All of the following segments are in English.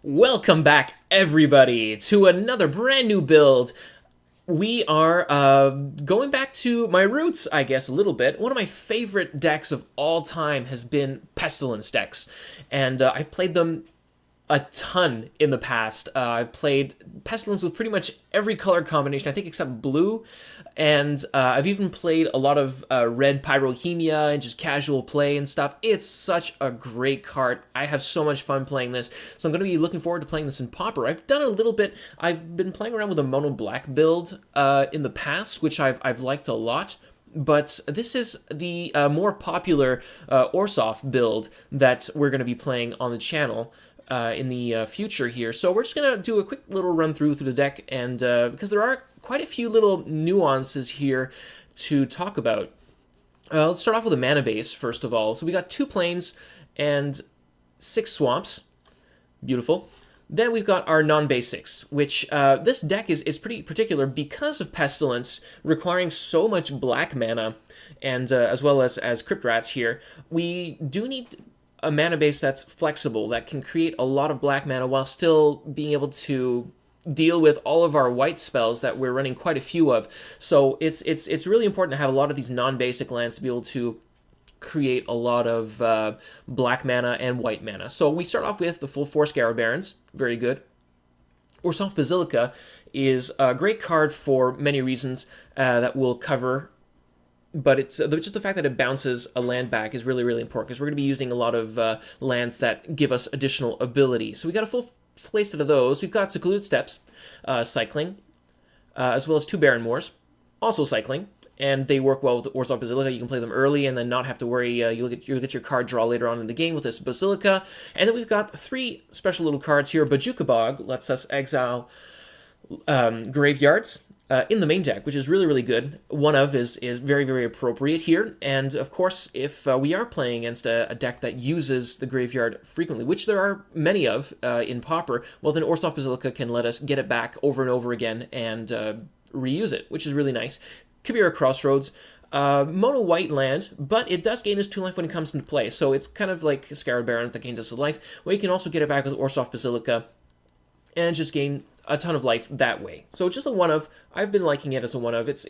Welcome back, everybody, to another brand new build. We are going back to my roots, I guess, a little bit. One of my favorite decks of all time has been Pestilence decks, and I've played them a ton in the past. I've played Pestilence with pretty much every color combination, I think, except blue. And I've even played a lot of red Pyrohemia and just casual play and stuff. It's such a great card. I have so much fun playing this. So I'm going to be looking forward to playing this in Pauper. I've done a little bit. I've been playing around with a mono black build in the past, which I've liked a lot. But this is the more popular Orzhov build that we're going to be playing on the channel in the future here. So we're just going to do a quick little run through the deck, and because there are quite a few little nuances here to talk about. Let's start off with a mana base, first of all. So we got 2 plains and 6 swamps. Beautiful. Then we've got our non-basics, which this deck is pretty particular because of Pestilence requiring so much black mana, and as well as Crypt Rats here. We do need a mana base that's flexible, that can create a lot of black mana while still being able to deal with all of our white spells that we're running quite a few of. So it's really important to have a lot of these non-basic lands to be able to create a lot of black mana and white mana. So we start off with the full Force Scarab Barons. Very good. Orzhov Basilica is a great card for many reasons that we'll cover. But it's just the fact that it bounces a land back is really, really important, because we're going to be using a lot of lands that give us additional ability. So we got a full playset of those. We've got Secluded Steppes, cycling, as well as 2 Barren Moors, also cycling. And they work well with Orzhov Basilica. You can play them early and then not have to worry. You'll get your card draw later on in the game with this Basilica. And then we've got 3 special little cards here. Bojuka Bog lets us exile graveyards in the main deck, which is really, really good. One of is very, very appropriate here. And of course, if we are playing against a deck that uses the graveyard frequently, which there are many of in Pauper, well, then Orzhov Basilica can let us get it back over and over again and reuse it, which is really nice. Kabira Crossroads, mono white land, but it does gain us 2 life when it comes into play. So it's kind of like Scarab Barons that gains us a life, where you can also get it back with Orzhov Basilica and just gain a ton of life that way. So just a one of. I've been liking it as a one of. It's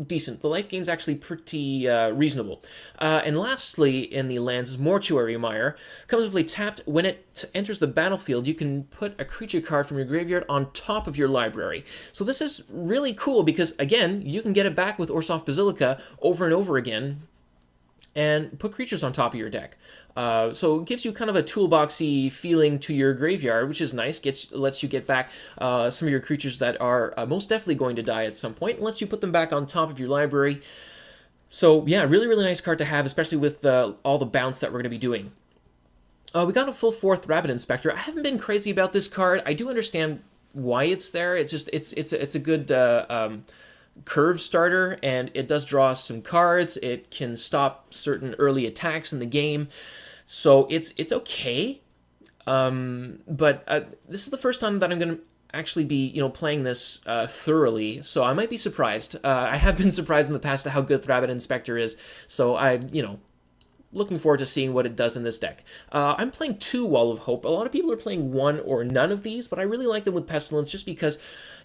decent. The life gain's actually pretty reasonable. And lastly, in the lands, is Mortuary Mire. Comes with play tapped. When it enters the battlefield, you can put a creature card from your graveyard on top of your library. So this is really cool because, again, you can get it back with Orzhov Basilica over and over again and put creatures on top of your deck. So it gives you kind of a toolboxy feeling to your graveyard, which is nice. Lets you get back some of your creatures that are most definitely going to die at some point, and lets you put them back on top of your library. So yeah, really, really nice card to have, especially with all the bounce that we're going to be doing. We got a full 4th Rabbit Inspector. I haven't been crazy about this card. I do understand why it's there. It's just it's a good curve starter, and it does draw some cards. It can stop certain early attacks in the game, so it's okay. But this is the first time that I'm going to actually be playing this thoroughly, so I might be surprised. I have been surprised in the past at how good Rabbit Inspector is, so I looking forward to seeing what it does in this deck. I'm playing 2 Wall of Hope. A lot of people are playing 1 or none of these, but I really like them with Pestilence just because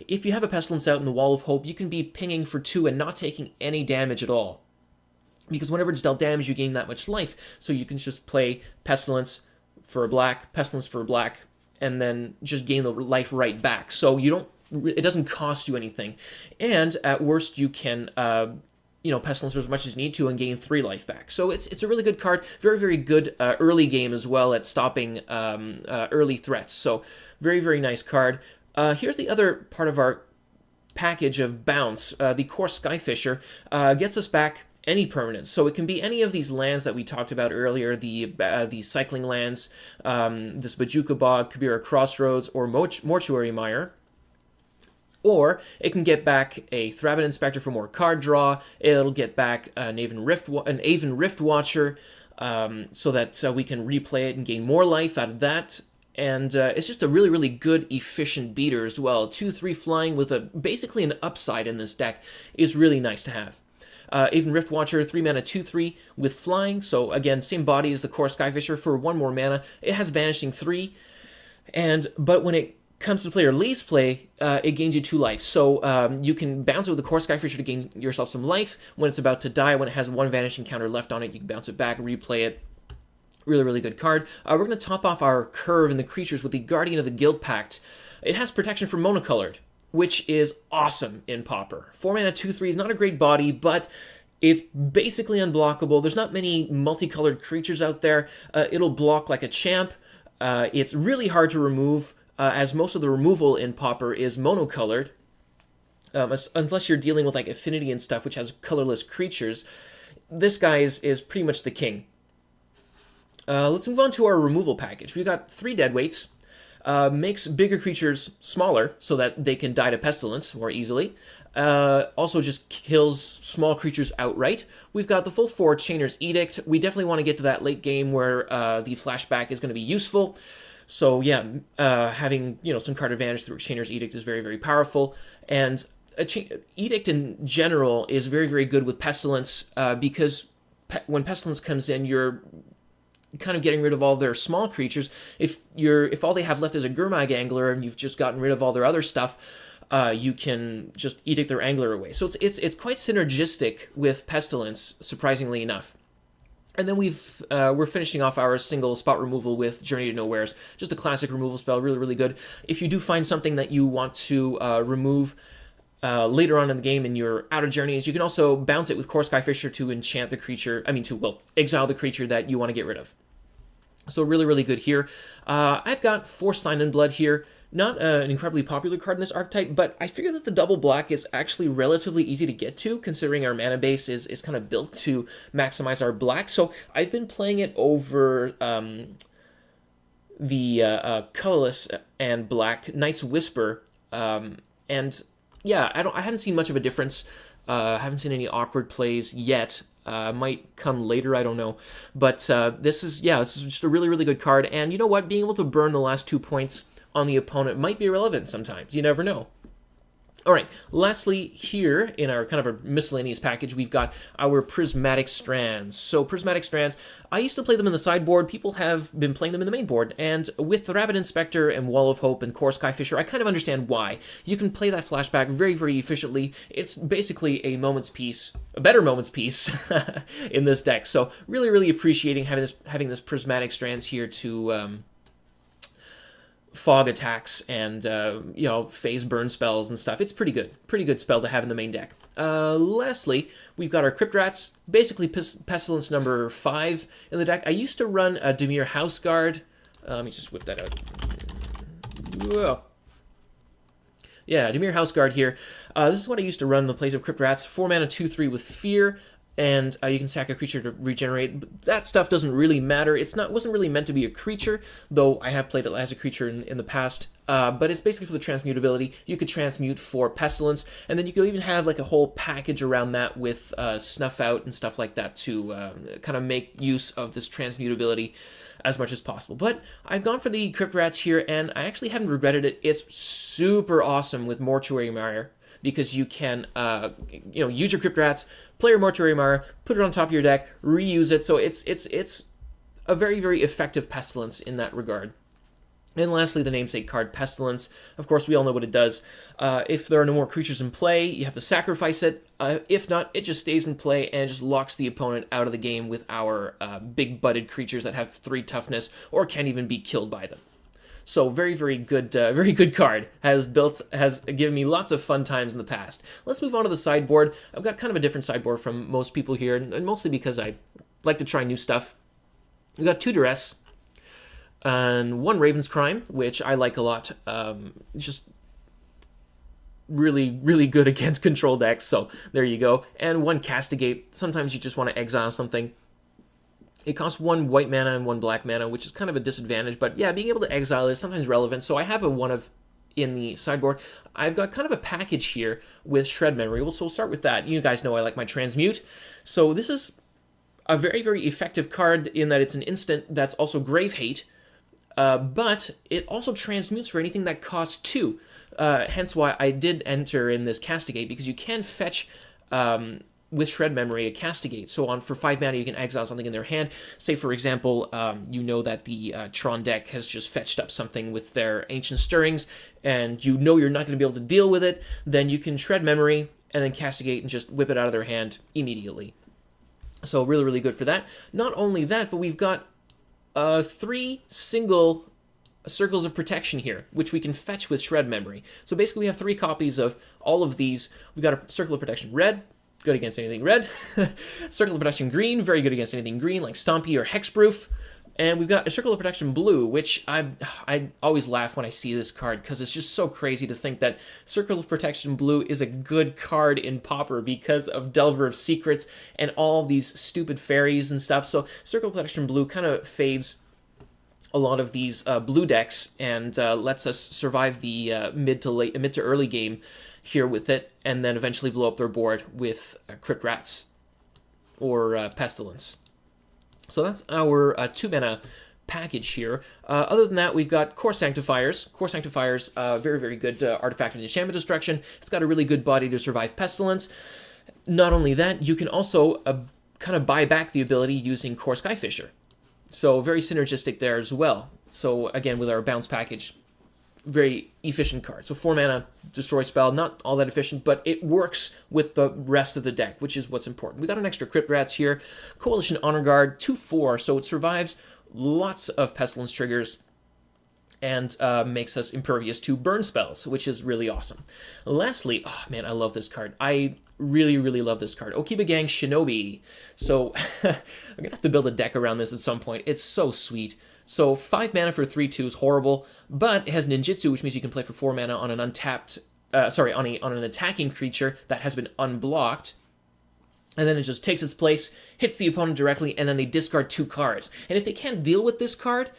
if you have a Pestilence out in the Wall of Hope, you can be pinging for 2 and not taking any damage at all. Because whenever it's dealt damage, you gain that much life. So you can just play Pestilence for a black, Pestilence for a black, and then just gain the life right back. So it doesn't cost you anything. And at worst, you can Pestilence for as much as you need to and gain 3 life back. So it's a really good card. Very, very good early game as well at stopping early threats. So very, very nice card. Here's the other part of our package of bounce. The Coarse Skyfisher gets us back any permanence. So it can be any of these lands that we talked about earlier, the cycling lands, this Bojuka Bog, Kabira Crossroads, or Mortuary Mire. Or it can get back a Rabbit Inspector for more card draw. It'll get back an Aven Rift Watcher, so that we can replay it and gain more life out of that. And it's just a really, really good, efficient beater as well. 2/3 flying with basically an upside in this deck is really nice to have. Aven Rift Watcher, 3 mana, 2/3 with flying. So again, same body as the Core Skyfisher for 1 more mana. It has Vanishing 3. But when it comes to player leaves play, it gains you 2 life. So you can bounce it with the Core Skyfisher to gain yourself some life. When it's about to die, when it has 1 vanishing counter left on it, you can bounce it back, replay it. Really, really good card. We're going to top off our curve in the creatures with the Guardian of the Guild Pact. It has protection from monocolored, which is awesome in Pauper. 4 mana, 2/3 is not a great body, but it's basically unblockable. There's not many multicolored creatures out there. It'll block like a champ. It's really hard to remove, as most of the removal in Pauper is monocolored. Unless you're dealing with like Affinity and stuff, which has colorless creatures. This guy is pretty much the king. Let's move on to our removal package. We've got 3 deadweights. Makes bigger creatures smaller so that they can die to Pestilence more easily. Also just kills small creatures outright. We've got the full 4 Chainer's Edict. We definitely want to get to that late game where the flashback is going to be useful. So yeah, having some card advantage through Chainer's Edict is very, very powerful. And Edict in general is very, very good with Pestilence because when Pestilence comes in, you're kind of getting rid of all their small creatures. If all they have left is a Gurmag Angler and you've just gotten rid of all their other stuff, you can just edict their Angler away. So it's quite synergistic with Pestilence, surprisingly enough. And then we're finishing off our single spot removal with Journey to Nowheres. Just a classic removal spell, really, really good. If you do find something that you want to remove later on in the game and you're out of journeys, you can also bounce it with Core Skyfisher to enchant the creature, exile the creature that you want to get rid of. So really, really good here. I've got Force Sign in Blood here. Not an incredibly popular card in this archetype, but I figure that the double black is actually relatively easy to get to, considering our mana base is kind of built to maximize our black. So I've been playing it over the colorless and black Knight's Whisper, and yeah, I haven't seen much of a difference. Haven't seen any awkward plays yet. Might come later, I don't know. But this is just a really, really good card. And you know what? Being able to burn the last 2 points on the opponent might be relevant sometimes. You never know. All right, lastly, here in our kind of a miscellaneous package, we've got our Prismatic Strands. So Prismatic Strands, I used to play them in the sideboard. People have been playing them in the main board. And with the Rabbit Inspector and Wall of Hope and Core Skyfisher, I kind of understand why. You can play that flashback very, very efficiently. It's basically a moment's piece, a better moment's piece in this deck. So really, really appreciating having this Prismatic Strands here to fog attacks and phase burn spells and stuff. It's pretty good spell to have in the main deck. Lastly, we've got our Crypt Rats, basically Pestilence number 5 in the deck. I used to run a Dimir Houseguard. Let me just whip that out. Whoa. Yeah, Dimir Houseguard here. This is what I used to run in the place of Crypt Rats. 4 mana, 2/3 with Fear. And you can sack a creature to regenerate. But that stuff doesn't really matter. Wasn't really meant to be a creature, though I have played it as a creature in the past. But it's basically for the transmutability. You could transmute for Pestilence, and then you could even have like a whole package around that with Snuff Out and stuff like that to kind of make use of this transmutability as much as possible. But I've gone for the Crypt Rats here, and I actually haven't regretted it. It's super awesome with Mortuary Mire, because you can, use your Crypt Rats, play your Mortuary Mire, put it on top of your deck, reuse it. So it's a very, very effective Pestilence in that regard. And lastly, the namesake card, Pestilence. Of course, we all know what it does. If there are no more creatures in play, you have to sacrifice it. If not, it just stays in play and just locks the opponent out of the game with our big-butted creatures that have 3 toughness or can't even be killed by them. So very, very good card. Has given me lots of fun times in the past. Let's move on to the sideboard. I've got kind of a different sideboard from most people here, and mostly because I like to try new stuff. We've got 2 Duress and 1 Raven's Crime, which I like a lot. Just really, really good against control decks, so there you go. And 1 Castigate. Sometimes you just want to exile something. It costs 1 white mana and 1 black mana, which is kind of a disadvantage, but yeah, being able to exile is sometimes relevant, so I have a 1 of in the sideboard. I've got kind of a package here with Shred Memory. So we'll start with that. You guys know I like my Transmute. So this is a very, very effective card in that it's an instant that's also Grave Hate, but it also transmutes for anything that costs 2. Hence why I did enter in this Castigate, because you can fetch with Shred Memory, a Castigate. So for 5 mana, you can exile something in their hand. Say, for example, you know that the Tron deck has just fetched up something with their Ancient Stirrings, and you know you're not going to be able to deal with it, then you can Shred Memory and then Castigate and just whip it out of their hand immediately. So really, really good for that. Not only that, but we've got 3 single Circles of Protection here, which we can fetch with Shred Memory. So basically we have 3 copies of all of these. We've got a Circle of Protection red, good against anything red. Circle of Protection green, very good against anything green, like Stompy or Hexproof. And we've got a Circle of Protection blue, which I always laugh when I see this card, because it's just so crazy to think that Circle of Protection blue is a good card in Pauper because of Delver of Secrets and all these stupid fairies and stuff. So Circle of Protection blue kind of fades a lot of these blue decks and lets us survive the mid to early game here with it, and then eventually blow up their board with Crypt Rats or Pestilence. So that's our 2-mana package here. Other than that, we've got Core Sanctifiers. Core Sanctifiers, very, very good artifact and enchantment destruction. It's got a really good body to survive Pestilence. Not only that, you can also kind of buy back the ability using Core Skyfisher. So very synergistic there as well. So again, with our bounce package, very efficient card. So 4 mana, destroy spell, not all that efficient, but it works with the rest of the deck, which is what's important. We got an extra Crypt Rats here. Coalition Honor Guard, 2/4, so it survives lots of Pestilence triggers and makes us impervious to burn spells, which is really awesome. Lastly, oh man, I love this card. I really, really love this card. Okiba Gang Shinobi. So I'm going to have to build a deck around this at some point. It's so sweet. So 5 mana for 3/2 is horrible, but it has ninjutsu, which means you can play for 4 mana on an untapped, on an attacking creature that has been unblocked. And then it just takes its place, hits the opponent directly, and then they discard 2 cards. And if they can't deal with this card,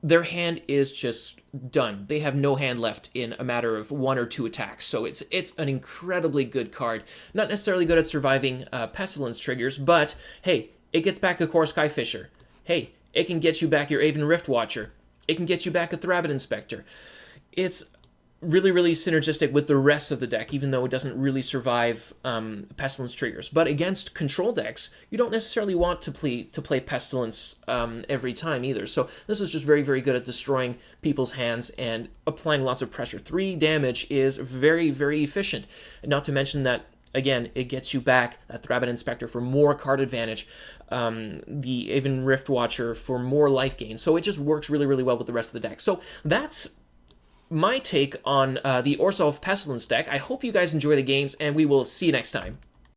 their hand is just done. They have no hand left in a matter of 1 or 2 attacks. So it's an incredibly good card. Not necessarily good at surviving Pestilence triggers, but hey, it gets back a Core Skyfisher. Hey, it can get you back your Aven Riftwatcher. It can get you back a Thrabbit Inspector. It's really, really synergistic with the rest of the deck, even though it doesn't really survive Pestilence triggers. But against control decks, you don't necessarily want to play Pestilence every time either. So this is just very, very good at destroying people's hands and applying lots of pressure. 3 damage is very, very efficient. Not to mention that, again, it gets you back that Thrabbit Inspector for more card advantage, the Aven Riftwatcher for more life gain. So it just works really, really well with the rest of the deck. So that's my take on the Orzhov Pestilence deck. I hope you guys enjoy the games, and we will see you next time.